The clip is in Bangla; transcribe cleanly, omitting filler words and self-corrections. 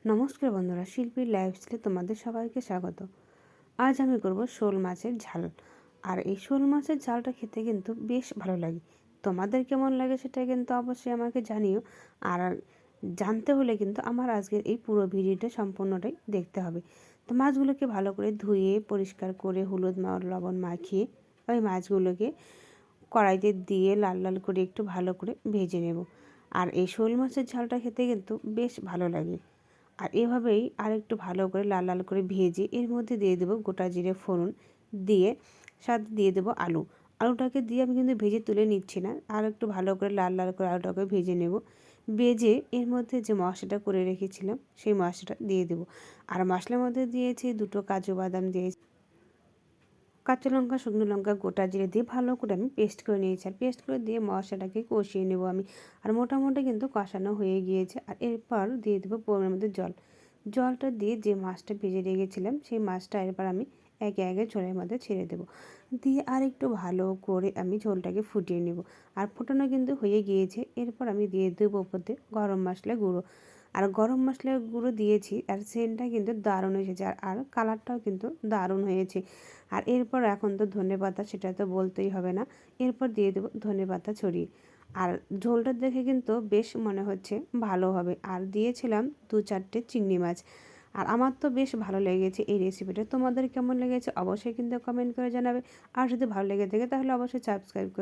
নমস্কার বন্ধুরা, শিল্পীর লাইফস্টাইলে তোমাদের সবাইকে স্বাগত। আজ আমি করব শোল মাছের ঝাল। আর এই শোল মাছের ঝালটা খেতে কিন্তু বেশ ভালো লাগে। তোমাদের কেমন লাগে সেটা কিন্তু অবশ্যই আমাকে জানিও। আর জানতে হলে কিন্তু আমার আজকের এই পুরো ভিডিওটা সম্পূর্ণটাই দেখতে হবে। তো মাছগুলোকে ভালো করে ধুয়ে পরিষ্কার করে হলুদ লবণ মাখিয়ে ওই মাছগুলোকে কড়াইতে দিয়ে লাল লাল করে একটু ভালো করে ভেজে নেব। আর এই শোল মাছের ঝালটা খেতে কিন্তু বেশ ভালো লাগে। আর এভাবেই আরেকটু ভালো করে লাল লাল করে ভেজে এর মধ্যে দিয়ে দেবো গোটা জিরে ফোড়ন, দিয়ে সাথে দিয়ে দেবো আলুটাকে দিয়ে আমি কিন্তু ভেজে তুলে নিচ্ছি না, আর একটু ভালো করে লাল লাল করে আলুটাকে ভেজে নেব। ভেজে এর মধ্যে যে মশলাটা করে রেখেছিলাম সেই মশলাটা দিয়ে দেবো। আর মশলার মধ্যে দিয়েছি দুটো কাজু বাদাম, দিয়েছি কাঁচা লঙ্কা, শুকনো লঙ্কা, গোটা জিরে দিয়ে ভালো করে আমি পেস্ট করে নিয়েছি। আর পেস্ট করে দিয়ে মশলাটাকে কষিয়ে নেব আমি। আর মোটামুটি কিন্তু কষানো হয়ে গিয়েছে। আর এরপর দিয়ে দেবো পরিমাণ মতো জলটা দিয়ে যে মাছটা ভেজে রেখেছিলাম সেই মাছটা এরপর আমি একে একে ঝোলের মধ্যে ছেড়ে দেবো। দিয়ে আর একটু ভালো করে আমি ঝোলটাকে ফুটিয়ে নেব। আর ফোটানো কিন্তু হয়ে গিয়েছে। এরপর আমি দিয়ে দেবো ওপর দিয়ে গরম মশলা গুঁড়ো। আর গরম মশলার গুঁড়ো দিয়েছি, আর সেন্টটা কিন্তু দারুণ এসেছে, আর কালারটাও কিন্তু দারুণ হয়েছে। আর এরপর এখন তো ধনেপাতা, সেটা তো বলতেই হবে না। এরপর দিয়ে দেবো ধনেপাতা ছড়িয়ে। আর ঝোলটা দেখে কিন্তু বেশ মনে হচ্ছে ভালো হবে। আর দিয়েছিলাম 2-4টে চিংড়ি মাছ। আর আমার তো বেশ ভালো লেগেছে এই রেসিপিটা। তোমাদের কেমন লেগেছে অবশ্যই কিন্তু কমেন্ট করে জানাবে। আর যদি ভালো লেগে থাকে তাহলে অবশ্যই সাবস্ক্রাইব করে